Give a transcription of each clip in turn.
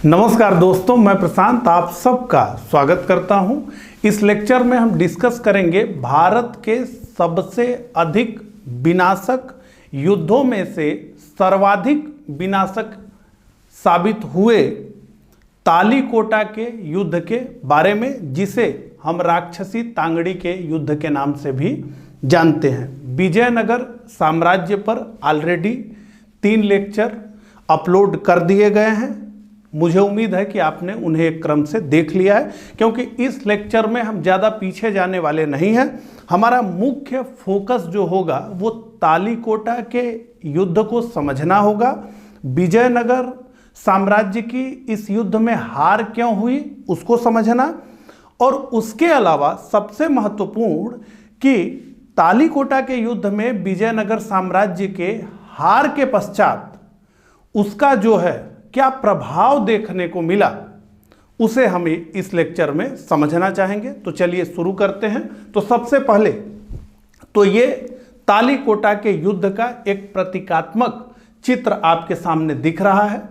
नमस्कार दोस्तों, मैं प्रशांत आप सबका स्वागत करता हूं। इस लेक्चर में हम डिस्कस करेंगे भारत के सबसे अधिक विनाशक युद्धों में से सर्वाधिक विनाशक साबित हुए तालीकोटा के युद्ध के बारे में, जिसे हम राक्षसी तांगड़ी के युद्ध के नाम से भी जानते हैं। विजयनगर साम्राज्य पर ऑलरेडी 3 लेक्चर अपलोड कर दिए गए हैं। मुझे उम्मीद है कि आपने उन्हें एक क्रम से देख लिया है, क्योंकि इस लेक्चर में हम ज़्यादा पीछे जाने वाले नहीं हैं। हमारा मुख्य फोकस जो होगा वो तालीकोटा के युद्ध को समझना होगा। विजयनगर साम्राज्य की इस युद्ध में हार क्यों हुई उसको समझना, और उसके अलावा सबसे महत्वपूर्ण कि तालीकोटा के युद्ध में विजयनगर साम्राज्य के हार के पश्चात उसका जो है क्या प्रभाव देखने को मिला, उसे हम इस लेक्चर में समझना चाहेंगे। तो चलिए शुरू करते हैं। तो सबसे पहले तो ये तालीकोटा के युद्ध का एक प्रतीकात्मक चित्र आपके सामने दिख रहा है,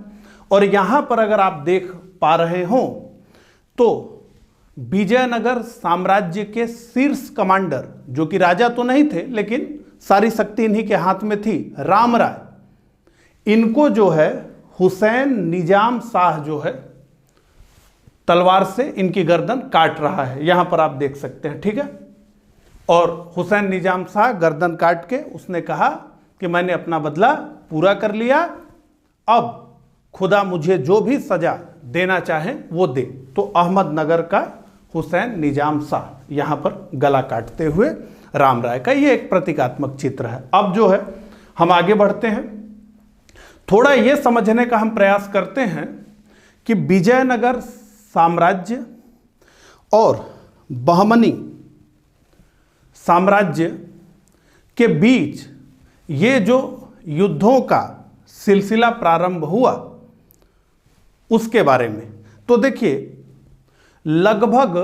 और यहां पर अगर आप देख पा रहे हो तो विजयनगर साम्राज्य के शीर्ष कमांडर, जो कि राजा तो नहीं थे लेकिन सारी शक्ति इन्हीं के हाथ में थी, राम राय, इनको जो है हुसैन निजाम शाह जो है तलवार से इनकी गर्दन काट रहा है। यहां पर आप देख सकते हैं, ठीक है। और हुसैन निजाम शाह गर्दन काट के उसने कहा कि मैंने अपना बदला पूरा कर लिया, अब खुदा मुझे जो भी सजा देना चाहे वो दे। तो अहमदनगर का हुसैन निजाम शाह यहां पर गला काटते हुए राम राय का ये एक प्रतीकात्मक चित्र है। अब जो है हम आगे बढ़ते हैं, थोड़ा ये समझने का हम प्रयास करते हैं कि विजयनगर साम्राज्य और बहमनी साम्राज्य के बीच ये जो युद्धों का सिलसिला प्रारंभ हुआ उसके बारे में। तो देखिए, लगभग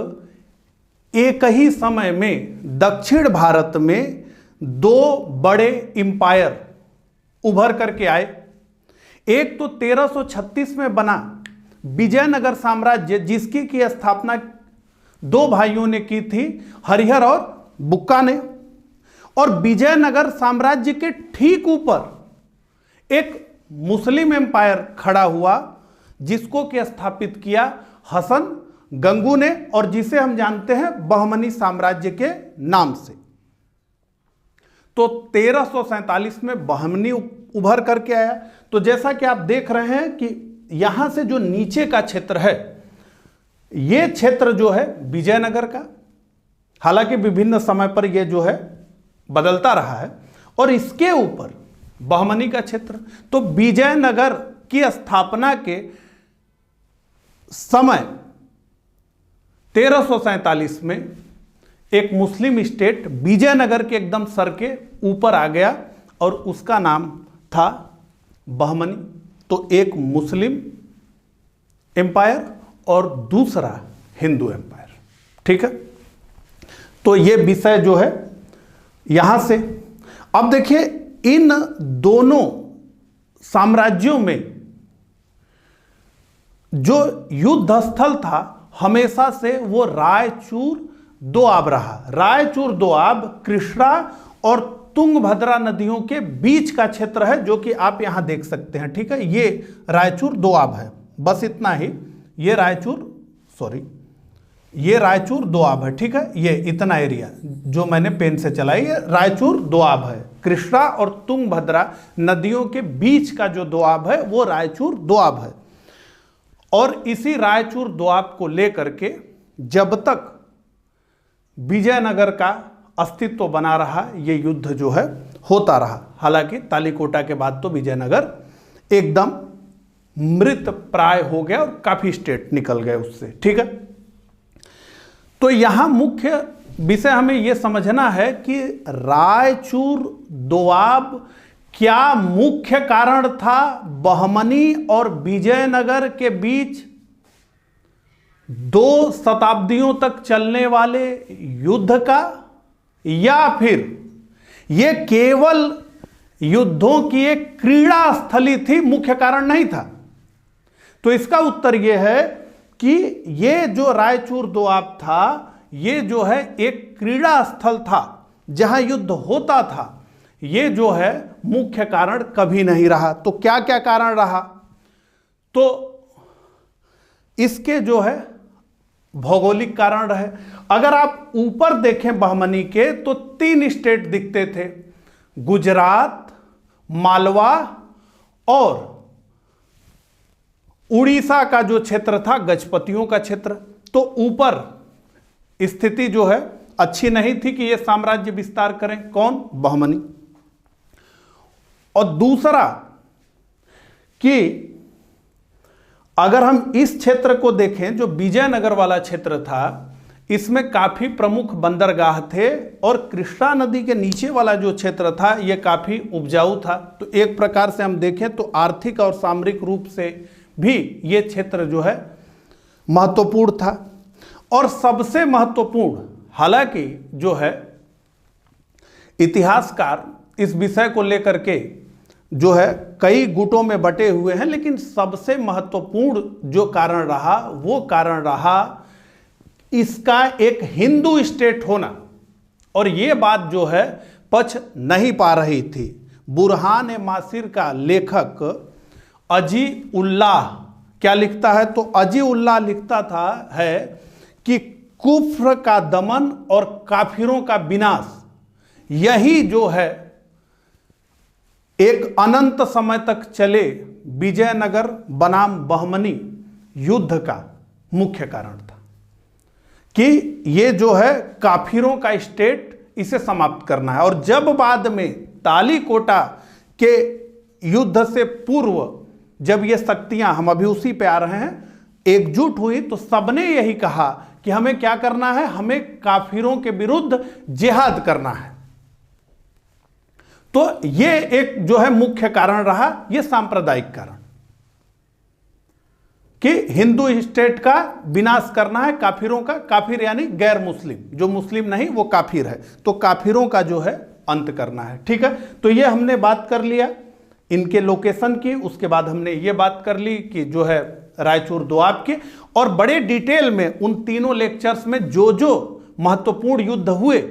एक ही समय में दक्षिण भारत में 2 बड़े एम्पायर उभर करके आए। एक तो 1336 में बना विजयनगर साम्राज्य, जिसकी की स्थापना 2 भाइयों ने की थी, हरिहर और बुक्का ने। और विजयनगर साम्राज्य के ठीक ऊपर एक मुस्लिम एम्पायर खड़ा हुआ, जिसको कि स्थापित किया हसन गंगू ने, और जिसे हम जानते हैं बहमनी साम्राज्य के नाम से। तो 1347 में बहमनी उभर करके आया। तो जैसा कि आप देख रहे हैं कि यहां से जो नीचे का क्षेत्र है, यह क्षेत्र जो है विजयनगर का, हालांकि विभिन्न समय पर यह जो है बदलता रहा है, और इसके ऊपर बहमनी का क्षेत्र। तो विजयनगर की स्थापना के समय 1347 में एक मुस्लिम स्टेट विजयनगर के एकदम सर के ऊपर आ गया, और उसका नाम था बहमनी। तो एक मुस्लिम एम्पायर और दूसरा हिंदू एम्पायर, ठीक है। तो ये विषय जो है यहां से, अब देखिए इन दोनों साम्राज्यों में जो युद्ध स्थल था हमेशा से वो रायचूर दोआब रहा। रायचूर दोआब कृष्णा और तुंगभद्रा नदियों के बीच का क्षेत्र है, जो कि आप यहां देख सकते हैं, ठीक है। ये रायचूर दोआब है, बस इतना ही। ये रायचूर दोआब है, ठीक है। ये इतना एरिया जो मैंने पेन से चलाई, ये रायचूर दोआब है। कृष्णा और तुंगभद्रा नदियों के बीच का जो दोआब है वो रायचूर दोआब है। और इसी रायचूर दोआब को लेकर के जब तक विजयनगर का अस्तित्व बना रहा, ये युद्ध जो है होता रहा। हालांकि तालीकोटा के बाद तो विजयनगर एकदम मृत प्राय हो गया और काफी स्टेट निकल गए उससे, ठीक है। तो यहां मुख्य विषय हमें यह समझना है कि रायचूर दोआब क्या मुख्य कारण था बहमनी और विजयनगर के बीच 2 शताब्दियों तक चलने वाले युद्ध का, या फिर यह केवल युद्धों की एक क्रीड़ा स्थली थी, मुख्य कारण नहीं था। तो इसका उत्तर यह है कि ये जो रायचूर दोआब था, ये जो है एक क्रीड़ा स्थल था जहां युद्ध होता था। ये जो है मुख्य कारण कभी नहीं रहा। तो क्या क्या कारण रहा? तो इसके जो है भौगोलिक कारण रहे। अगर आप ऊपर देखें बहमनी के तो 3 स्टेट दिखते थे, गुजरात, मालवा और उड़ीसा का जो क्षेत्र था गजपतियों का क्षेत्र। तो ऊपर स्थिति जो है अच्छी नहीं थी कि ये साम्राज्य विस्तार करें। कौन? बहमनी। और दूसरा कि अगर हम इस क्षेत्र को देखें, जो विजयनगर वाला क्षेत्र था, इसमें काफी प्रमुख बंदरगाह थे और कृष्णा नदी के नीचे वाला जो क्षेत्र था यह काफी उपजाऊ था। तो एक प्रकार से हम देखें तो आर्थिक और सामरिक रूप से भी ये क्षेत्र जो है महत्वपूर्ण था। और सबसे महत्वपूर्ण, हालांकि जो है इतिहासकार इस विषय को लेकर के जो है कई गुटों में बटे हुए हैं, लेकिन सबसे महत्वपूर्ण जो कारण रहा वो कारण रहा इसका एक हिंदू स्टेट होना। और ये बात जो है पच नहीं पा रही थी। बुरहान मासिर का लेखक अजी उल्लाह क्या लिखता है? तो अजी उल्लाह लिखता था है कि कुफ्र का दमन और काफिरों का विनाश, यही जो है एक अनंत समय तक चले विजयनगर बनाम बहमनी युद्ध का मुख्य कारण था कि ये जो है काफिरों का स्टेट, इसे समाप्त करना है। और जब बाद में तालीकोटा के युद्ध से पूर्व जब ये शक्तियां, हम अभी उसी पे आ रहे हैं, एकजुट हुई तो सबने यही कहा कि हमें क्या करना है, हमें काफिरों के विरुद्ध जिहाद करना है। तो ये एक जो है मुख्य कारण रहा, ये सांप्रदायिक कारण कि हिंदू स्टेट का विनाश करना है, काफिरों का, काफिर यानी गैर मुस्लिम, जो मुस्लिम नहीं वो काफिर है, तो काफिरों का जो है अंत करना है। ठीक है, तो ये हमने बात कर लिया इनके लोकेशन की। उसके बाद हमने ये बात कर ली कि जो है रायचूर दोआब के, और बड़े डिटेल में उन तीनों लेक्चर्स में जो जो महत्वपूर्ण युद्ध हुए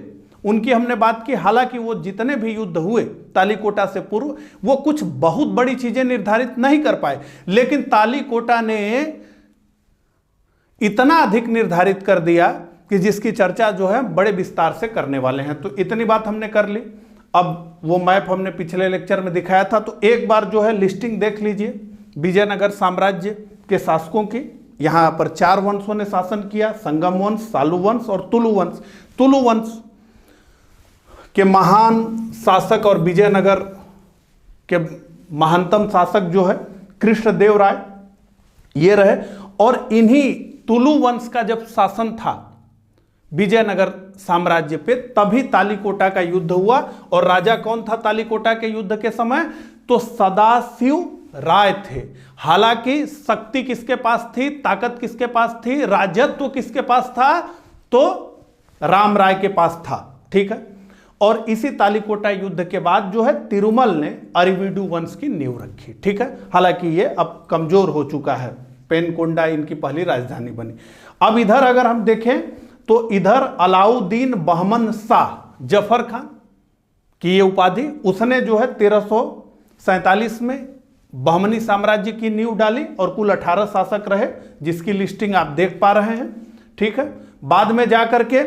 उनकी हमने बात की। हालांकि वो जितने भी युद्ध हुए तालीकोटा से पूर्व, वो कुछ बहुत बड़ी चीजें निर्धारित नहीं कर पाए, लेकिन तालीकोटा ने इतना अधिक निर्धारित कर दिया कि जिसकी चर्चा जो है बड़े विस्तार से करने वाले हैं। तो इतनी बात हमने कर ली। अब वो मैप हमने पिछले लेक्चर में दिखाया था, तो एक बार जो है लिस्टिंग देख लीजिए विजयनगर साम्राज्य के शासकों की। यहां पर 4 वंशों ने शासन किया, संगम वंश, सालू वंश और तुलु वंश। तुलु वंश के महान शासक और विजयनगर के महानतम शासक जो है कृष्णदेव राय ये रहे। और इन्हीं तुलु वंश का जब शासन था विजयनगर साम्राज्य पे, तभी तालीकोटा का युद्ध हुआ। और राजा कौन था तालीकोटा के युद्ध के समय? तो सदाशिव राय थे। हालांकि शक्ति किसके पास थी, ताकत किसके पास थी, राजत्व किसके पास था? तो राम राय के पास था। ठीक है, और इसी तालीकोटा युद्ध के बाद जो है तिरुमल ने अरिवीडु वंश की नींव रखी। ठीक है, हालांकि ये अब कमजोर हो चुका है, पेनकोंडा इनकी पहली राजधानी बनी। अब इधर अगर हम देखें तो इधर अलाउद्दीन बहमन शाह जफर खान की ये उपाधि, उसने जो है 1347 में बहमनी साम्राज्य की नींव डाली और कुल 18 शासक रहे, जिसकी लिस्टिंग आप देख पा रहे हैं। ठीक है, बाद में जाकर के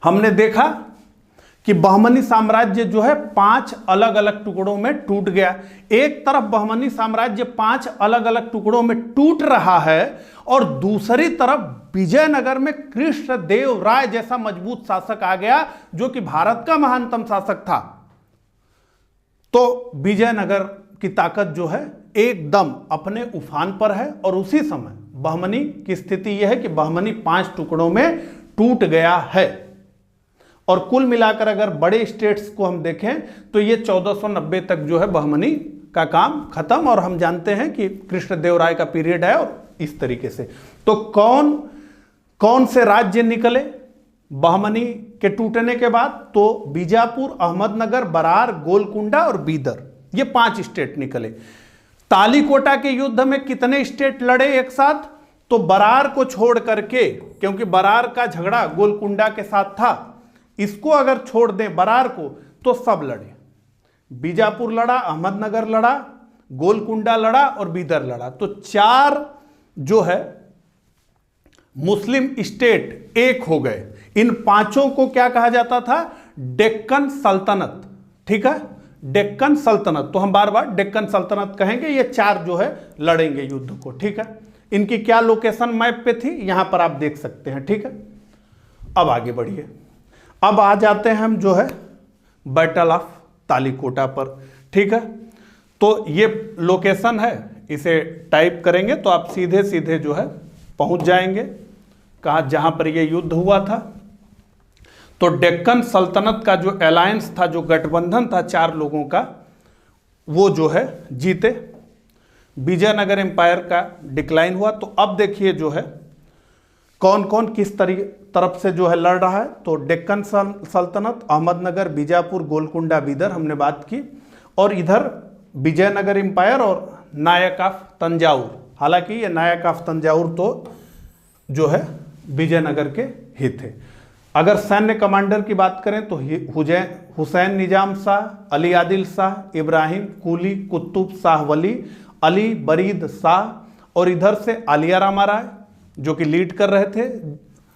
हमने देखा कि बहमनी साम्राज्य जो है 5 अलग अलग टुकड़ों में टूट गया। एक तरफ बहमनी साम्राज्य 5 अलग अलग टुकड़ों में टूट रहा है और दूसरी तरफ विजयनगर में कृष्णदेव राय जैसा मजबूत शासक आ गया जो कि भारत का महानतम शासक था। तो विजयनगर की ताकत जो है एकदम अपने उफान पर है। और उसी समय बहमनी की स्थिति यह है कि बहमनी 5 टुकड़ों में टूट गया है। और कुल मिलाकर अगर बड़े स्टेट्स को हम देखें तो ये 1490 तक जो है बहमनी का काम खत्म। और हम जानते हैं कि कृष्णदेव राय का पीरियड है और इस तरीके से। तो कौन कौन से राज्य निकले बहमनी के टूटने के बाद? तो बीजापुर, अहमदनगर, बरार, गोलकुंडा और बीदर, ये 5 स्टेट निकले। तालीकोटा के युद्ध में कितने स्टेट लड़े एक साथ? तो बरार को छोड़ करके, क्योंकि बरार का झगड़ा गोलकुंडा के साथ था, इसको अगर छोड़ दें बरार को तो सब लड़े। बीजापुर लड़ा, अहमदनगर लड़ा, गोलकुंडा लड़ा और बीदर लड़ा। तो 4 जो है मुस्लिम स्टेट एक हो गए। इन 5 को क्या कहा जाता था? डेक्कन सल्तनत। ठीक है, डेक्कन सल्तनत। तो हम बार बार डेक्कन सल्तनत कहेंगे। ये 4 जो है लड़ेंगे युद्ध को। ठीक है, इनकी क्या लोकेशन मैप पे थी यहां पर आप देख सकते हैं। ठीक है, अब आगे बढ़िए। अब आ जाते हैं हम जो है बैटल ऑफ तालीकोटा पर। ठीक है, तो ये लोकेशन है, इसे टाइप करेंगे तो आप सीधे सीधे जो है पहुंच जाएंगे कहा जहां पर ये युद्ध हुआ था। तो डेक्कन सल्तनत का जो अलायंस था, जो गठबंधन था 4 लोगों का, वो जो है जीते। विजयनगर एम्पायर का डिक्लाइन हुआ। तो अब देखिए जो है कौन कौन किस तरफ से जो है लड़ रहा है। तो डेक्कन सल्तनत, अहमदनगर, बीजापुर, गोलकुंडा, बीदर हमने बात की, और इधर विजयनगर एम्पायर और नायक ऑफ तंजाउर। हालांकि ये नायक ऑफ तंजाउर तो जो है विजयनगर के ही थे। अगर सैन्य कमांडर की बात करें तो हुसैन निजाम शाह, अली आदिल शाह, इब्राहिम कुली, कुतुब शाह वली, अली बरीद शाह, और इधर से आलिया रामा राय जो कि लीड कर रहे थे,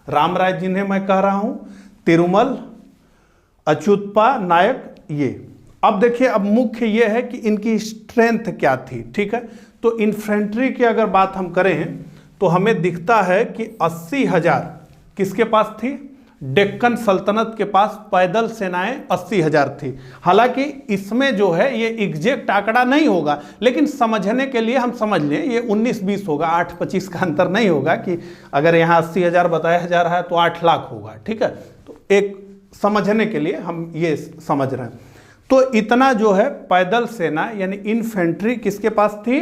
राम राय जिन्हें मैं कह रहा हूं, तिरुमल, अच्युतप्पा नायक। ये अब देखिए, अब मुख्य ये है कि इनकी स्ट्रेंथ क्या थी। ठीक है, तो इन्फेंट्री की अगर बात हम करें तो हमें दिखता है कि 80,000 किसके पास थी? डेक्कन सल्तनत के पास पैदल सेनाएं 80,000 थी। हालांकि इसमें जो है ये एग्जैक्ट आंकड़ा नहीं होगा, लेकिन समझने के लिए हम समझ लें ये 19-20 होगा, 8-25 का अंतर नहीं होगा कि अगर यहाँ 80,000 बताया जा रहा है तो 8 लाख होगा। ठीक है, तो एक समझने के लिए हम ये समझ रहे हैं। तो इतना जो है पैदल सेना यानी इन्फेंट्री किसके पास थी?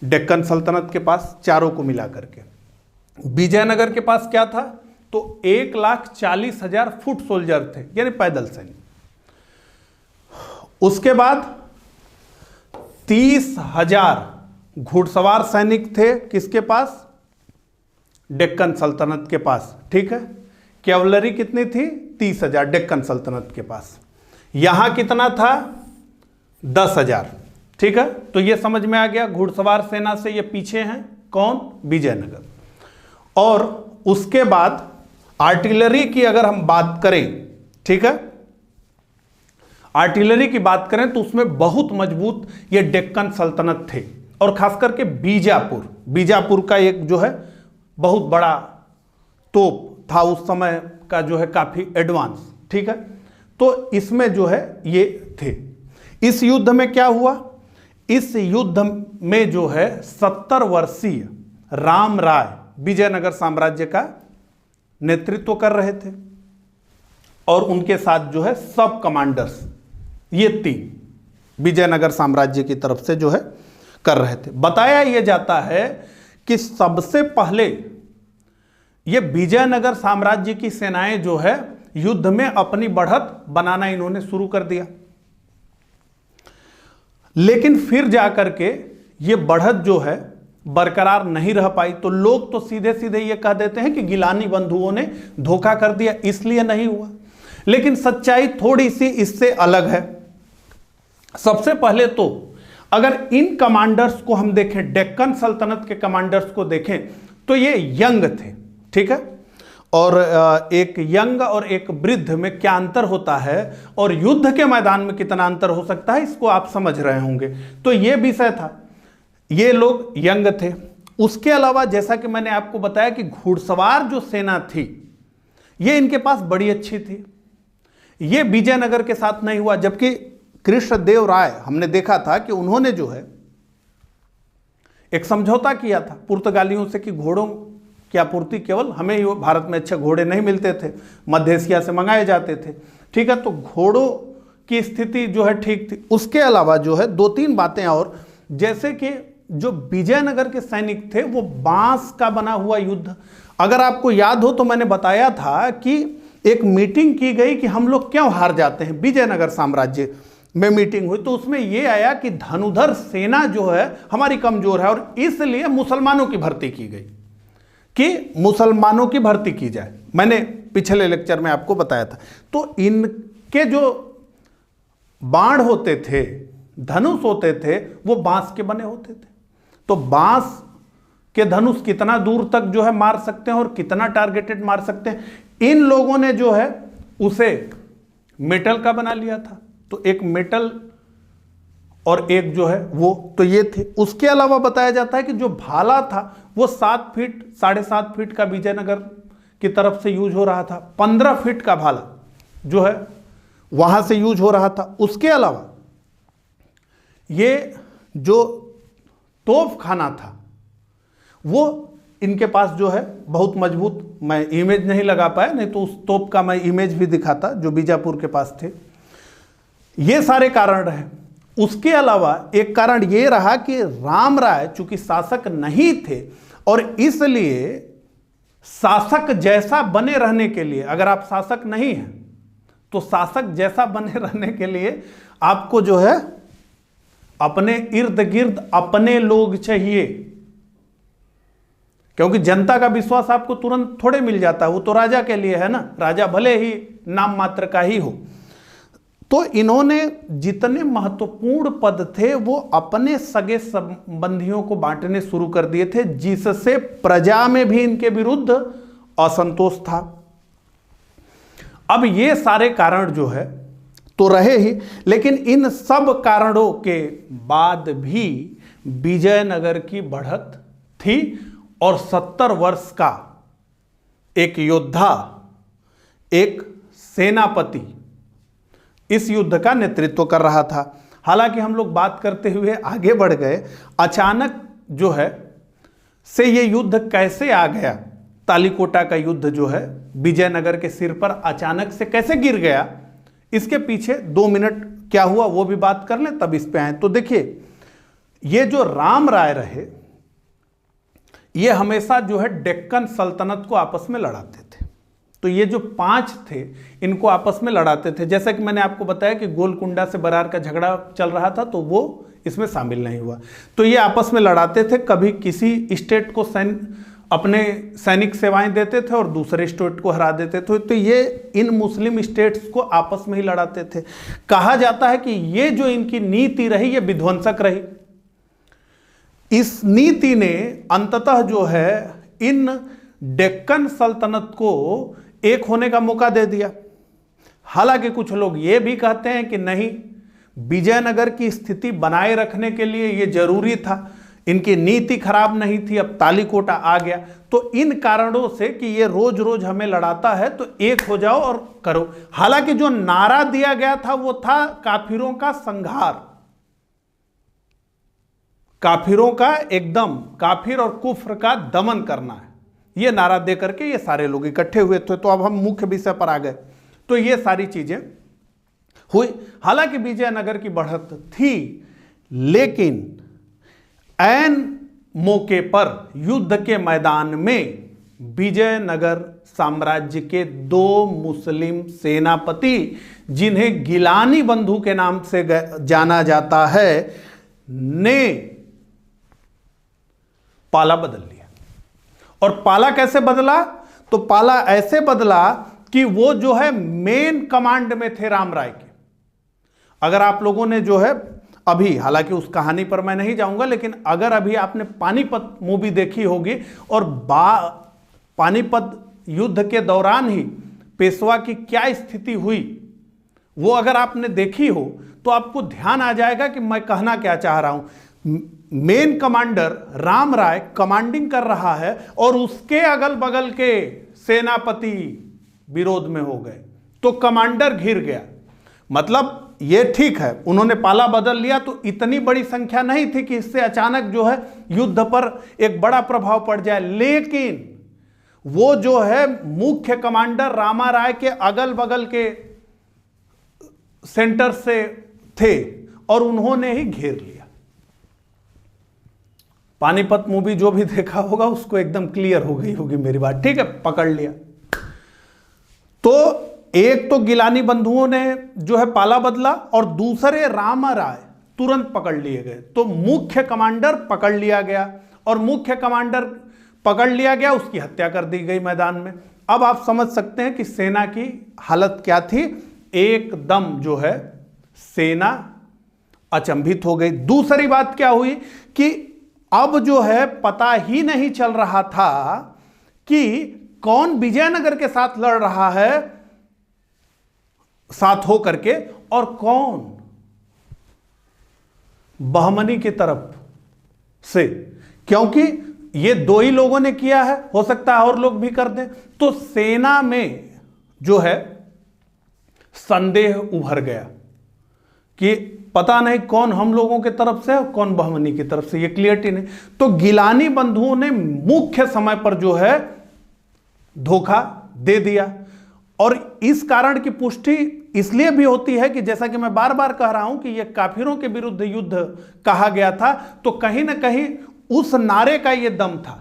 डेक्कन सल्तनत के पास, चारों को मिला करके। विजयनगर के पास क्या था? तो 1,40,000 फुट सोल्जर थे यानी पैदल सैनिक। उसके बाद 30,000 घुड़सवार सैनिक थे किसके पास? डेक्कन सल्तनत के पास। ठीक है, कैवलरी कितनी थी? 30,000 डेक्कन सल्तनत के पास। यहां कितना था? 10,000। ठीक है, तो ये समझ में आ गया। घुड़सवार सेना से ये पीछे हैं कौन? विजयनगर। और उसके बाद आर्टिलरी की अगर हम बात करें, ठीक है, आर्टिलरी की बात करें तो उसमें बहुत मजबूत ये डेक्कन सल्तनत थे, और खास करके बीजापुर का एक जो है बहुत बड़ा तोप था उस समय का, जो है काफी एडवांस। ठीक है, तो इसमें जो है ये थे। इस युद्ध में क्या हुआ? इस युद्ध में जो है 70 वर्षीय राम राय विजयनगर साम्राज्य का नेतृत्व कर रहे थे, और उनके साथ जो है सब कमांडर्स, ये 3 विजयनगर साम्राज्य की तरफ से जो है कर रहे थे। बताया यह जाता है कि सबसे पहले ये विजयनगर साम्राज्य की सेनाएं जो है युद्ध में अपनी बढ़त बनाना इन्होंने शुरू कर दिया, लेकिन फिर जाकर के ये बढ़त जो है बरकरार नहीं रह पाई। तो लोग तो सीधे सीधे ये कह देते हैं कि गिलानी बंधुओं ने धोखा कर दिया इसलिए नहीं हुआ, लेकिन सच्चाई थोड़ी सी इससे अलग है। सबसे पहले तो अगर इन कमांडर्स को हम देखें, डेक्कन सल्तनत के कमांडर्स को देखें, तो ये यंग थे। ठीक है, और एक यंग और एक वृद्ध में क्या अंतर होता है और युद्ध के मैदान में कितना अंतर हो सकता है, इसको आप समझ रहे होंगे। तो ये विषय था, ये लोग यंग थे। उसके अलावा जैसा कि मैंने आपको बताया कि घुड़सवार जो सेना थी ये इनके पास बड़ी अच्छी थी। ये विजयनगर के साथ नहीं हुआ, जबकि कृष्णदेव राय हमने देखा था कि उन्होंने जो है एक समझौता किया था पुर्तगालियों से कि घोड़ों की आपूर्ति केवल हमें ही, भारत में अच्छे घोड़े नहीं मिलते थे, मध्य एशिया से मंगाए जाते थे। ठीक है, तो घोड़ों की स्थिति जो है ठीक थी। उसके अलावा जो है 2-3 बातें और, जैसे कि जो विजयनगर के सैनिक थे वो बांस का बना हुआ युद्ध, अगर आपको याद हो तो मैंने बताया था कि एक मीटिंग की गई कि हम लोग क्यों हार जाते हैं, विजयनगर साम्राज्य में मीटिंग हुई, तो उसमें यह आया कि धनुधर सेना जो है हमारी कमजोर है और इसलिए मुसलमानों की भर्ती की गई, कि मुसलमानों की भर्ती की जाए। मैंने पिछले लेक्चर में आपको बताया था। तो इनके जो बाण होते थे, धनुष होते थे, वो बांस के बने होते थे। तो बांस के धनुष कितना दूर तक जो है मार सकते हैं और कितना टारगेटेड मार सकते हैं, इन लोगों ने जो है उसे मेटल का बना लिया था। तो एक मेटल और एक जो है वो, तो ये थे। उसके अलावा बताया जाता है कि जो भाला था वो 7 फीट 7.5 फीट का विजयनगर की तरफ से यूज हो रहा था। 15 फीट का भाला जो है वहां से यूज हो रहा था। उसके अलावा ये जो तोप खाना था वो इनके पास जो है बहुत मजबूत, मैं इमेज नहीं लगा पाया, नहीं तो उस तोप का मैं इमेज भी दिखाता जो बीजापुर के पास थे। ये सारे कारण रहे। उसके अलावा एक कारण ये रहा कि राम राय चूंकि शासक नहीं थे और इसलिए शासक जैसा बने रहने के लिए, अगर आप शासक नहीं हैं तो शासक जैसा बने रहने के लिए आपको जो है अपने इर्द गिर्द अपने लोग चाहिए, क्योंकि जनता का विश्वास आपको तुरंत थोड़े मिल जाता है, वो तो राजा के लिए है ना, राजा भले ही नाम मात्र का ही हो। तो इन्होंने जितने महत्वपूर्ण पद थे वो अपने सगे संबंधियों को बांटने शुरू कर दिए थे, जिससे प्रजा में भी इनके विरुद्ध असंतोष था। अब ये सारे कारण जो है तो रहे ही, लेकिन इन सब कारणों के बाद भी विजयनगर की बढ़त थी और 70 वर्ष का एक योद्धा, एक सेनापति इस युद्ध का नेतृत्व कर रहा था। हालांकि हम लोग बात करते हुए आगे बढ़ गए, अचानक जो है से ये युद्ध कैसे आ गया, तालीकोटा का युद्ध जो है विजयनगर के सिर पर अचानक से कैसे गिर गया, इसके पीछे 2 मिनट क्या हुआ वो भी बात कर लें, तब इस पे आए। तो देखिए, ये जो राम राय रहे ये हमेशा जो है डेक्कन सल्तनत को आपस में लड़ाते थे। तो ये जो 5 थे इनको आपस में लड़ाते थे। जैसा कि मैंने आपको बताया कि गोलकुंडा से बरार का झगड़ा चल रहा था, तो वो इसमें शामिल नहीं हुआ। तो ये आपस में लड़ाते थे, कभी किसी स्टेट को अपने सैनिक सेवाएं देते थे और दूसरे स्टेट को हरा देते थे। तो ये इन मुस्लिम स्टेट्स को आपस में ही लड़ाते थे। कहा जाता है कि ये जो इनकी नीति रही ये विध्वंसक रही। इस नीति ने अंततः जो है इन डेक्कन सल्तनत को एक होने का मौका दे दिया। हालांकि कुछ लोग ये भी कहते हैं कि नहीं, विजयनगर की स्थिति बनाए रखने के लिए ये जरूरी था, इनकी नीति खराब नहीं थी, अब तालीकोटा आ गया। तो इन कारणों से कि ये रोज रोज हमें लड़ाता है तो एक हो जाओ और करो। हालांकि जो नारा दिया गया था वो था काफिरों का संहार, काफिरों का एकदम, काफिर और कुफ्र का दमन करना है, ये नारा दे करके ये सारे लोग इकट्ठे हुए थे। तो अब हम मुख्य विषय पर आ गए। तो ये सारी चीजें हुई। हालांकि विजयनगर की बढ़त थी, लेकिन ऐन मौके पर युद्ध के मैदान में विजयनगर साम्राज्य के 2 मुस्लिम सेनापति, जिन्हें गिलानी बंधु के नाम से जाना जाता है, ने पाला बदल लिया। और पाला कैसे बदला? तो पाला ऐसे बदला कि वो जो है मेन कमांड में थे राम राय के। अगर आप लोगों ने जो है अभी, हालांकि उस कहानी पर मैं नहीं जाऊंगा, लेकिन अगर अभी आपने पानीपत मूवी देखी होगी और पानीपत युद्ध के दौरान ही पेशवा की क्या स्थिति हुई वो अगर आपने देखी हो तो आपको ध्यान आ जाएगा कि मैं कहना क्या चाह रहा हूं। मेन कमांडर राम राय कमांडिंग कर रहा है और उसके अगल बगल के सेनापति विरोध में हो गए, तो कमांडर घिर गया। मतलब ये ठीक है, उन्होंने पाला बदल लिया, तो इतनी बड़ी संख्या नहीं थी कि इससे अचानक जो है युद्ध पर एक बड़ा प्रभाव पड़ जाए, लेकिन वो जो है मुख्य कमांडर रामा राय के अगल बगल के सेंटर से थे और उन्होंने ही घेर लिया। पानीपत मूवी जो भी देखा होगा उसको एकदम क्लियर हो गई होगी मेरी बात, ठीक है, पकड़ लिया। तो एक तो गिलानी बंधुओं ने जो है पाला बदला और दूसरे रामराय तुरंत पकड़ लिए गए। तो मुख्य कमांडर पकड़ लिया गया और मुख्य कमांडर पकड़ लिया गया, उसकी हत्या कर दी गई मैदान में। अब आप समझ सकते हैं कि सेना की हालत क्या थी। एकदम जो है सेना अचंभित हो गई। दूसरी बात क्या हुई कि अब जो है पता ही नहीं चल रहा था कि कौन विजयनगर के साथ लड़ रहा है साथ हो करके और कौन बहमनी की तरफ से, क्योंकि ये दो ही लोगों ने किया है, हो सकता है और लोग भी कर दें। तो सेना में जो है संदेह उभर गया कि पता नहीं कौन हम लोगों की तरफ से और कौन बहमनी की तरफ से, ये क्लियरिटी नहीं। तो गिलानी बंधुओं ने मुख्य समय पर जो है धोखा दे दिया। और इस कारण की पुष्टि इसलिए भी होती है कि जैसा कि मैं बार बार कह रहा हूं कि यह काफिरों के विरुद्ध युद्ध कहा गया था, तो कहीं ना कहीं उस नारे का यह दम था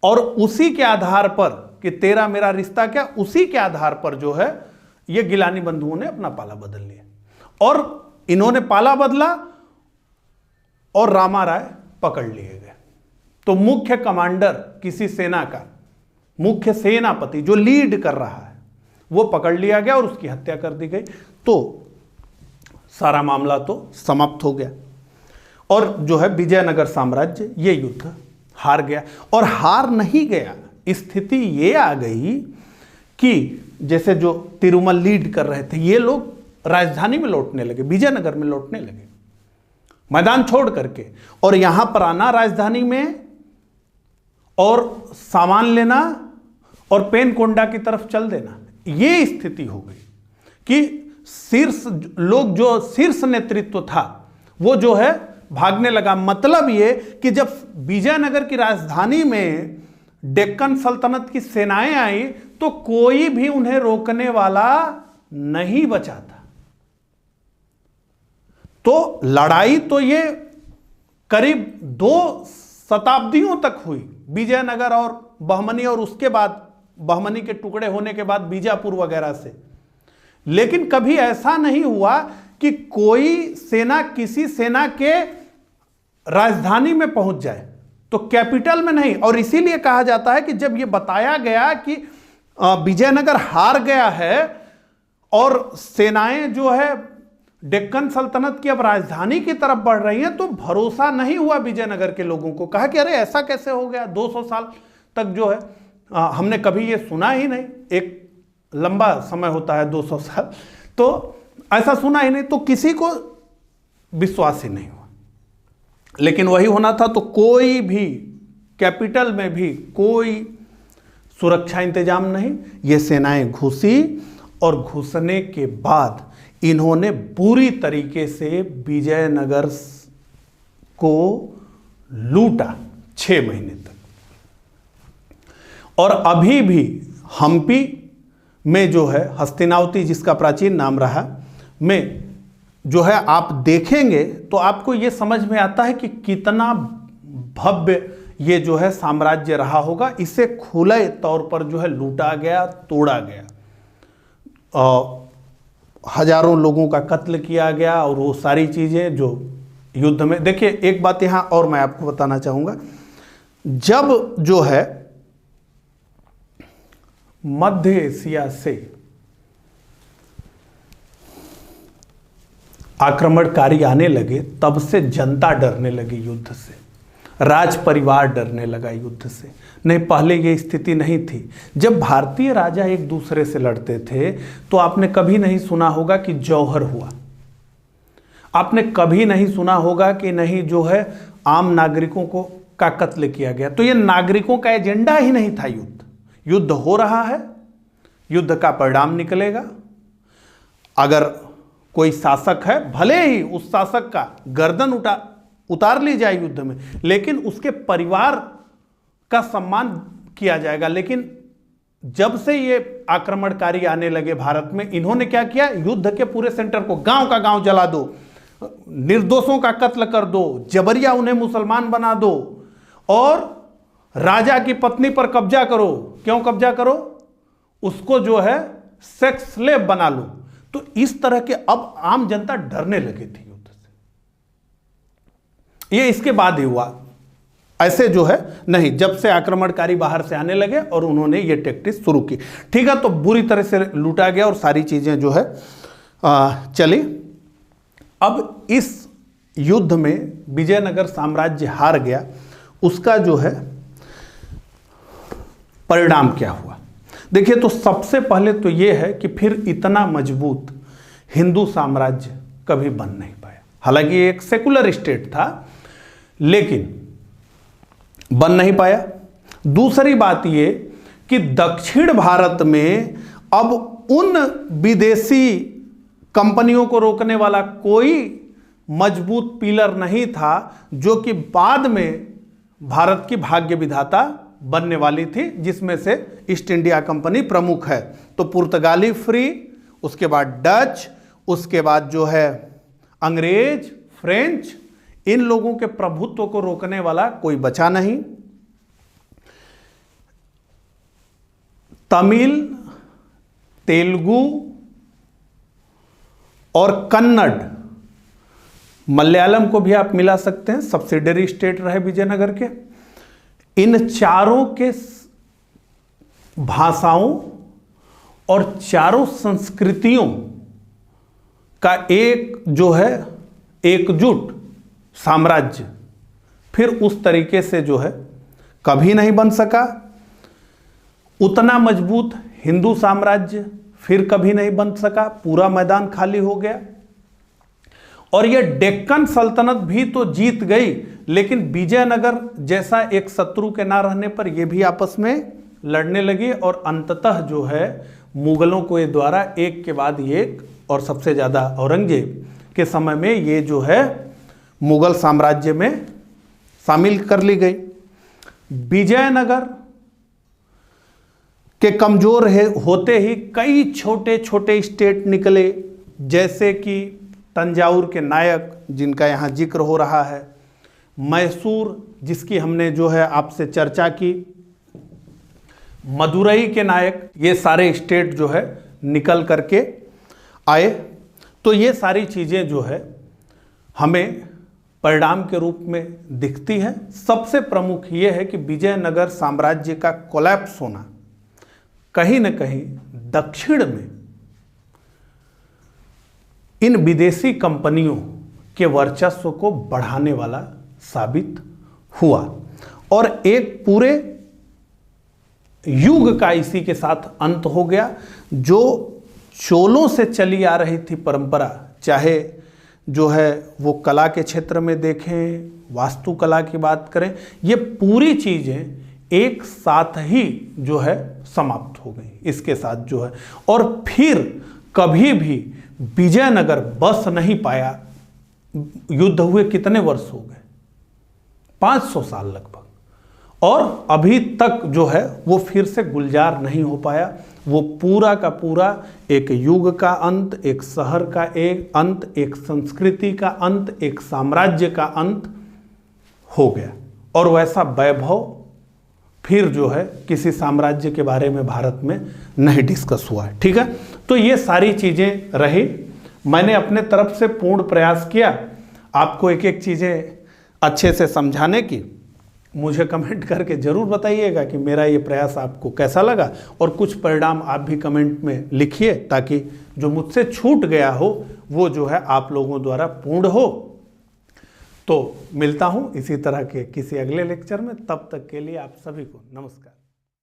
और उसी के आधार पर कि तेरा मेरा रिश्ता क्या, उसी के आधार पर जो है ये गिलानी बंधुओं ने अपना पाला बदल लिया और इन्होंने पाला बदला और रामाराय पकड़ लिए गए। तो मुख्य कमांडर किसी सेना का, मुख्य सेनापति जो लीड कर रहा है, वो पकड़ लिया गया और उसकी हत्या कर दी गई। तो सारा मामला तो समाप्त हो गया और जो है विजयनगर साम्राज्य ये युद्ध हार गया। और हार नहीं गया, स्थिति ये आ गई कि जैसे जो तिरुमल लीड कर रहे थे, ये लोग राजधानी में लौटने लगे, विजयनगर में लौटने लगे मैदान छोड़ करके, और यहां पर आना राजधानी में और सामान लेना और पेनकोंडा की तरफ चल देना। ये स्थिति हो गई कि शीर्ष लोग, जो शीर्ष नेतृत्व था, वो जो है भागने लगा। मतलब ये कि जब विजयनगर की राजधानी में डेक्कन सल्तनत की सेनाएं आई तो कोई भी उन्हें रोकने वाला नहीं बचा था। तो लड़ाई तो ये करीब 2 शताब्दियों तक हुई, विजयनगर और बहमनी, और उसके बाद बहमनी के टुकड़े होने के बाद बीजापुर वगैरह से। लेकिन कभी ऐसा नहीं हुआ कि कोई सेना किसी सेना के राजधानी में पहुंच जाए, तो कैपिटल में नहीं। और इसीलिए कहा जाता है कि जब यह बताया गया कि विजयनगर हार गया है और सेनाएं जो है डेक्कन सल्तनत की अब राजधानी की तरफ बढ़ रही हैं, तो भरोसा नहीं हुआ विजयनगर के लोगों को। कहा कि अरे ऐसा कैसे हो गया, 200 साल तक जो है हमने कभी ये सुना ही नहीं। एक लंबा समय होता है 200 साल, तो ऐसा सुना ही नहीं, तो किसी को विश्वास ही नहीं हुआ। लेकिन वही होना था, तो कोई भी कैपिटल में भी कोई सुरक्षा इंतजाम नहीं। ये सेनाएं घुसी और घुसने के बाद इन्होंने बुरी तरीके से विजयनगर को लूटा 6 महीने तक। और अभी भी हम्पी में जो है हस्तिनावती, जिसका प्राचीन नाम रहा, में जो है आप देखेंगे तो आपको ये समझ में आता है कि कितना भव्य ये जो है साम्राज्य रहा होगा। इसे खुले तौर पर जो है लूटा गया, तोड़ा गया, हजारों लोगों का कत्ल किया गया और वो सारी चीजें जो युद्ध में। देखिए एक बात यहां और मैं आपको बताना चाहूंगा, जब जो है मध्य एशिया से आक्रमणकारी आने लगे, तब से जनता डरने लगी युद्ध से, राज परिवार डरने लगा युद्ध से। नहीं, पहले ये स्थिति नहीं थी। जब भारतीय राजा एक दूसरे से लड़ते थे तो आपने कभी नहीं सुना होगा कि जौहर हुआ, आपने कभी नहीं सुना होगा कि नहीं जो है आम नागरिकों को का कत्ल किया गया। तो ये नागरिकों का एजेंडा ही नहीं था। युद्ध हो रहा है, युद्ध का परिणाम निकलेगा। अगर कोई शासक है, भले ही उस शासक का गर्दन उतार ली जाए युद्ध में, लेकिन उसके परिवार का सम्मान किया जाएगा। लेकिन जब से ये आक्रमणकारी आने लगे भारत में, इन्होंने क्या किया, युद्ध के पूरे सेंटर को गांव का गांव जला दो, निर्दोषों का कत्ल कर दो, जबरिया उन्हें मुसलमान बना दो और राजा की पत्नी पर कब्जा करो। क्यों कब्जा करो? उसको जो है सेक्स स्लेव बना लूं। तो इस तरह के अब आम जनता डरने लगी थी युद्ध से। ये इसके बाद ही हुआ, ऐसे जो है नहीं, जब से आक्रमणकारी बाहर से आने लगे और उन्होंने ये टैक्टिस शुरू की। ठीक है, तो बुरी तरह से लूटा गया और सारी चीजें जो है चली। अब इस युद्ध में विजयनगर साम्राज्य हार गया, उसका जो है परिणाम क्या हुआ? देखिए, तो सबसे पहले तो यह है कि फिर इतना मजबूत हिंदू साम्राज्य कभी बन नहीं पाया। हालांकि ये एक सेकुलर स्टेट था, लेकिन बन नहीं पाया। दूसरी बात ये कि दक्षिण भारत में अब उन विदेशी कंपनियों को रोकने वाला कोई मजबूत पिलर नहीं था, जो कि बाद में भारत की भाग्य विधाता बनने वाली थी, जिसमें से ईस्ट इंडिया कंपनी प्रमुख है। तो पुर्तगाली फ्री, उसके बाद डच, उसके बाद जो है अंग्रेज, फ्रेंच, इन लोगों के प्रभुत्व को रोकने वाला कोई बचा नहीं। तमिल, तेलुगु और कन्नड़, मलयालम को भी आप मिला सकते हैं, सब्सिडरी स्टेट रहे विजयनगर के। इन चारों के भाषाओं और चारों संस्कृतियों का एक जो है एकजुट साम्राज्य फिर उस तरीके से जो है कभी नहीं बन सका। उतना मजबूत हिंदू साम्राज्य फिर कभी नहीं बन सका, पूरा मैदान खाली हो गया। और यह डेक्कन सल्तनत भी तो जीत गई, लेकिन विजयनगर जैसा एक शत्रु के ना रहने पर यह भी आपस में लड़ने लगी और अंततः जो है मुगलों को द्वारा एक के बाद एक, और सबसे ज्यादा औरंगजेब के समय में ये जो है मुगल साम्राज्य में शामिल कर ली गई। विजयनगर के कमजोर होते ही कई छोटे छोटे स्टेट निकले, जैसे कि तंजावुर के नायक जिनका यहाँ जिक्र हो रहा है, मैसूर जिसकी हमने जो है आपसे चर्चा की, मदुरई के नायक, ये सारे स्टेट जो है निकल करके आए। तो ये सारी चीज़ें जो है हमें परिणाम के रूप में दिखती है। सबसे प्रमुख ये है कि विजयनगर साम्राज्य का कोलैप्स होना कहीं न कहीं दक्षिण में इन विदेशी कंपनियों के वर्चस्व को बढ़ाने वाला साबित हुआ और एक पूरे युग का इसी के साथ अंत हो गया। जो चोलों से चली आ रही थी परंपरा, चाहे जो है वो कला के क्षेत्र में देखें, वास्तुकला की बात करें, ये पूरी चीजें एक साथ ही जो है समाप्त हो गई इसके साथ जो है। और फिर कभी भी विजयनगर बस नहीं पाया। युद्ध हुए कितने वर्ष हो गए? 500 साल लगभग, और अभी तक जो है वो फिर से गुलजार नहीं हो पाया। वो पूरा का पूरा एक युग का अंत, एक शहर का एक अंत, एक संस्कृति का अंत, एक साम्राज्य का अंत हो गया। और वैसा वैभव फिर जो है किसी साम्राज्य के बारे में भारत में नहीं डिस्कस हुआ है। ठीक है, तो ये सारी चीजें रही। मैंने अपने तरफ से पूर्ण प्रयास किया आपको एक एक चीजें अच्छे से समझाने की। मुझे कमेंट करके जरूर बताइएगा कि मेरा ये प्रयास आपको कैसा लगा, और कुछ परिणाम आप भी कमेंट में लिखिए, ताकि जो मुझसे छूट गया हो वो जो है आप लोगों द्वारा पूर्ण हो। तो मिलता हूं इसी तरह के किसी अगले लेक्चर में, तब तक के लिए आप सभी को नमस्कार।